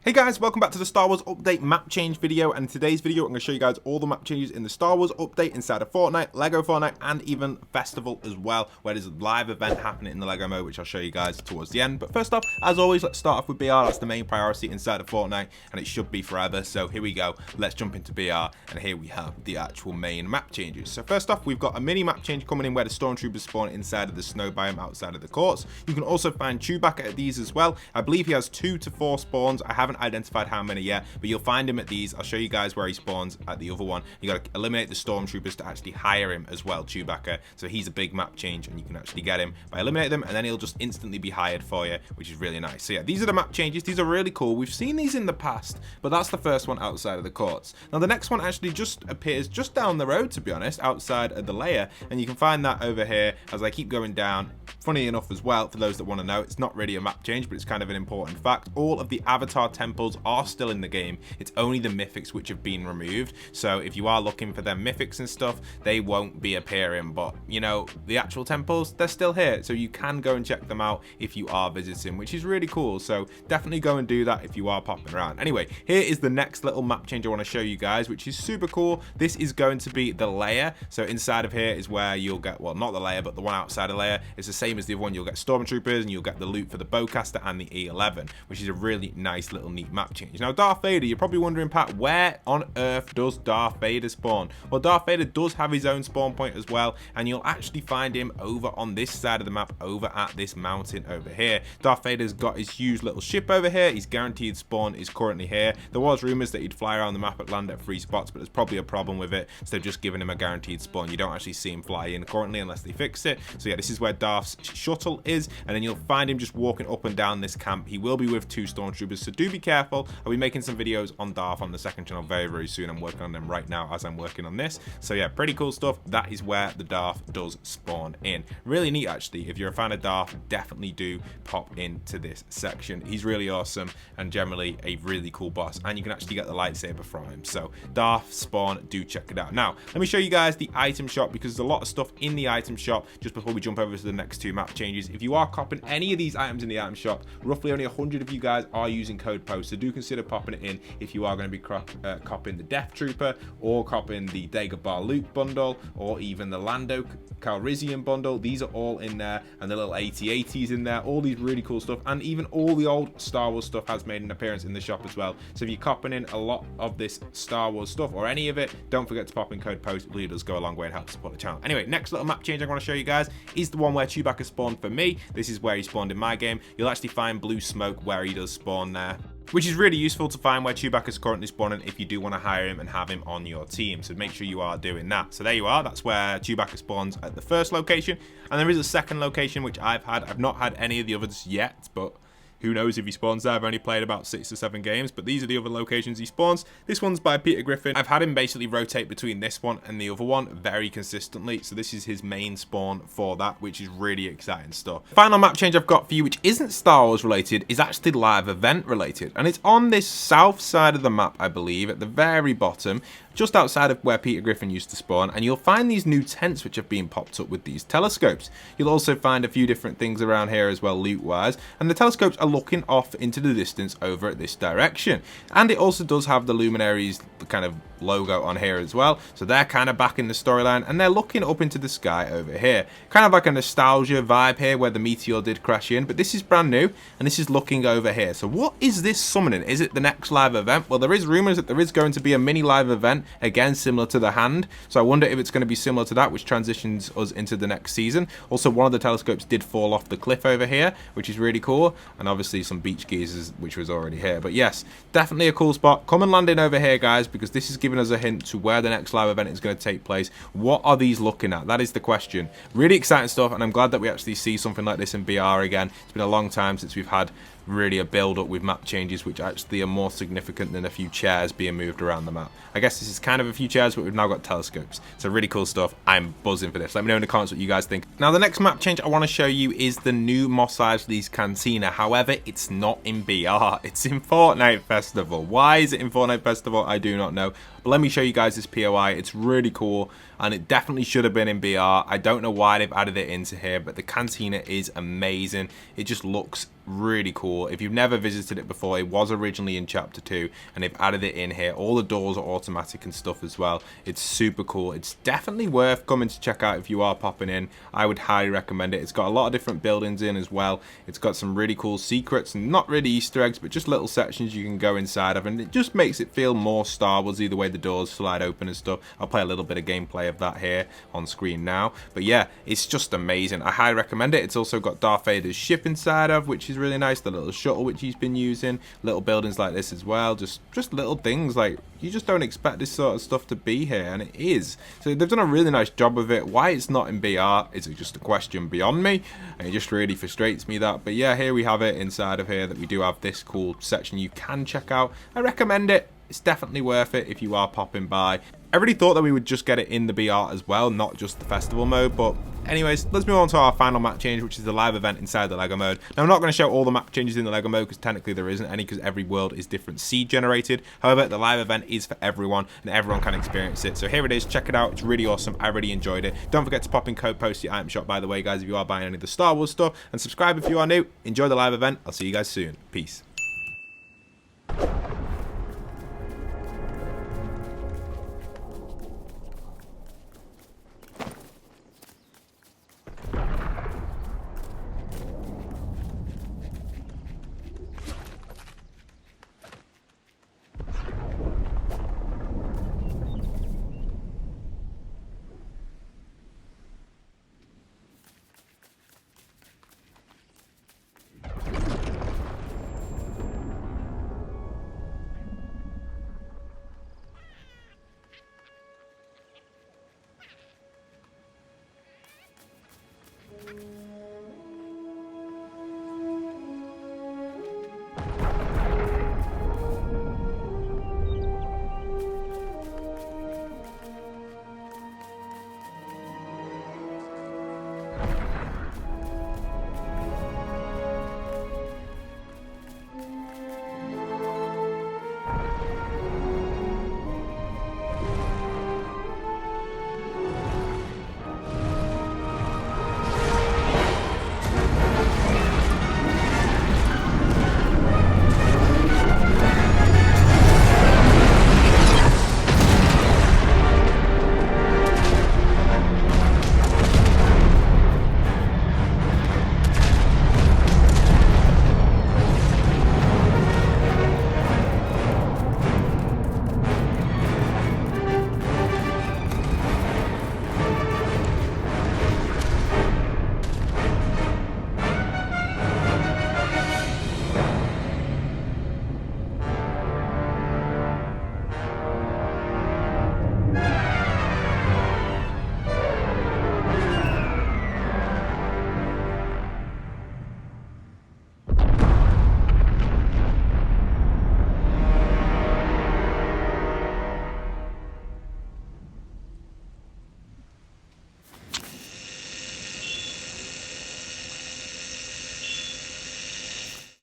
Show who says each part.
Speaker 1: Hey guys, welcome back to the Star Wars Update map change video, and in today's video I'm going to show you guys all the map changes in the Star Wars Update inside of Fortnite, Lego Fortnite, and even Festival as well, where there's a live event happening in the Lego mode, which I'll show you guys towards the end. But first off, as always, let's start off with BR. That's the main priority inside of Fortnite, and it should be forever. So here we go, let's jump into BR, and here we have the actual main map changes. So first off, we've got a mini map change coming in where the Stormtroopers spawn inside of the snow biome outside of the courts. You can also find Chewbacca at these as well. I believe he has 2 to 4 spawns. I haven't identified how many yet, but you'll find him at these. I'll show you guys where he spawns at the other one. You got to eliminate the Stormtroopers to actually hire him as well, Chewbacca. So he's a big map change, and you can actually get him by eliminating them, and then he'll just instantly be hired for you, which is really nice. So yeah, these are the map changes. These are really cool. We've seen these in the past, but that's the first one outside of the courts. Now the next one actually just appears just down the road, to be honest, outside of the layer, and you can find that over here as I keep going down. Funny enough as well, for those that want to know, it's not really a map change, but it's kind of an important fact. All of the avatar temples are still in the game. It's only the mythics which have been removed. So if you are looking for them mythics and stuff, they won't be appearing. But you know, the actual temples, they're still here. So you can go and check them out if you are visiting, which is really cool. So definitely go and do that if you are popping around. Anyway, here is the next little map change I want to show you guys, which is super cool. This is going to be the layer. So inside of here is where you'll get, well, not the layer, but the one outside the layer. It's the same as the other one. You'll get Stormtroopers and you'll get the loot for the Bowcaster and the E11, which is a really nice little neat map change. Now Darth Vader, you're probably wondering, Pat, where on earth does Darth Vader spawn? Well, Darth Vader does have his own spawn point as well, and you'll actually find him over on this side of the map, over at this mountain over here. Darth Vader's got his huge little ship over here. His guaranteed spawn is currently here. There was rumors that he'd fly around the map and land at 3 spots, but there's probably a problem with it, so they've just given him a guaranteed spawn. You don't actually see him fly in currently unless they fix it. So yeah, this is where Darth's shuttle is, and then you'll find him just walking up and down this camp. He will be with 2 Stormtroopers, so do be careful. I'll be making some videos on Darth on the second channel very soon. I'm working on them right now as I'm working on this. So yeah, pretty cool stuff. That is where the Darth does spawn in. Really neat, actually. If you're a fan of Darth, definitely do pop into this section. He's really awesome and generally a really cool boss, and you can actually get the lightsaber from him. So Darth spawn, do check it out. Now let me show you guys the item shop, because there's a lot of stuff in the item shop just before we jump over to the next 2 map changes. If you are copping any of these items in the item shop, roughly only 100 of you guys are using code POST, so do consider popping it in if you are going to be copping the Death Trooper, or copping the Dagobah loot bundle, or even the Lando Calrissian bundle. These are all in there, and the little AT-ATs in there, all these really cool stuff, and even all the old Star Wars stuff has made an appearance in the shop as well. So if you're copping in a lot of this Star Wars stuff, or any of it, don't forget to pop in code POST. It really does go a long way and help support the channel. Anyway, next little map change I want to show you guys is the one where Chewbacca spawned for me. This is where he spawned in my game. You'll actually find blue smoke where he does spawn there, which is really useful to find where Chewbacca is currently spawning if you do want to hire him and have him on your team. So make sure you are doing that. So there you are. That's where Chewbacca spawns at the first location. And there is a second location, which I've had. I've not had any of the others yet, but who knows if he spawns there. I've only played about 6 to 7 games, but these are the other locations he spawns. This one's by Peter Griffin. I've had him basically rotate between this one and the other one very consistently, so this is his main spawn for that, which is really exciting stuff. Final map change I've got for you, which isn't Star Wars related, is actually live event related, and it's on this south side of the map, I believe, at the very bottom, just outside of where Peter Griffin used to spawn, and you'll find these new tents which have been popped up with these telescopes. You'll also find a few different things around here as well, loot wise, and the telescopes are looking off into the distance over at this direction. And it also does have the luminaries kind of logo on here as well, so they're kind of back in the storyline, and they're looking up into the sky over here, kind of like a nostalgia vibe here where the meteor did crash in, but this is brand new and this is looking over here. So what is this summoning? Is it the next live event? Well, there is rumors that there is going to be a mini live event, again similar to the hand, so I wonder if it's going to be similar to that, which transitions us into the next season. Also, one of the telescopes did fall off the cliff over here, which is really cool, and obviously some beach geezers, which was already here. But yes, definitely a cool spot. Come and land in over here, guys, because this is giving us a hint to where the next live event is going to take place. What are these looking at? That is the question. Really exciting stuff, and I'm glad that we actually see something like this in BR again. It's been a long time since we've had really a build up with map changes which actually are more significant than a few chairs being moved around the map. I guess this is kind of a few chairs, but we've now got telescopes. So really cool stuff. I'm buzzing for this. Let me know in the comments what you guys think. Now the next map change I want to show you is the new Mos Eisley's Cantina. However, it's not in BR. It's in Fortnite Festival. Why is it in Fortnite Festival? I do not know. But let me show you guys this POI. It's really cool, and it definitely should have been in BR. I don't know why they've added it into here, but the Cantina is amazing. It just looks really cool. If you've never visited it before, it was originally in chapter 2 and they've added it in here. All the doors are automatic and stuff as well. It's super cool. It's definitely worth coming to check out if you are popping in. I would highly recommend it. It's got a lot of different buildings in as well. It's got some really cool secrets, and not really Easter eggs, but just little sections you can go inside of, and it just makes it feel more Star Wars, the way the doors slide open and stuff. I'll play a little bit of gameplay of that here on screen now, but yeah, it's just amazing. I highly recommend it. It's also got Darth Vader's ship inside of, which is really nice. The little shuttle which he's been using, little buildings like this as well, just little things like you just don't expect this sort of stuff to be here, and it is. So they've done a really nice job of it. Why it's not in BR is just a question beyond me, and it just really frustrates me that. But yeah, here we have it inside of here, that we do have this cool section you can check out. I recommend it. It's definitely worth it if you are popping by. I really thought that we would just get it in the BR as well, not just the festival mode, but anyways, let's move on to our final map change, which is the live event inside the LEGO mode. Now, I'm not going to show all the map changes in the LEGO mode, because technically there isn't any, because every world is different seed generated. However, the live event is for everyone, and everyone can experience it. So here it is, check it out. It's really awesome. I really enjoyed it. Don't forget to pop in code POST item shop, by the way, guys, if you are buying any of the Star Wars stuff, and subscribe if you are new. Enjoy the live event. I'll see you guys soon. Peace.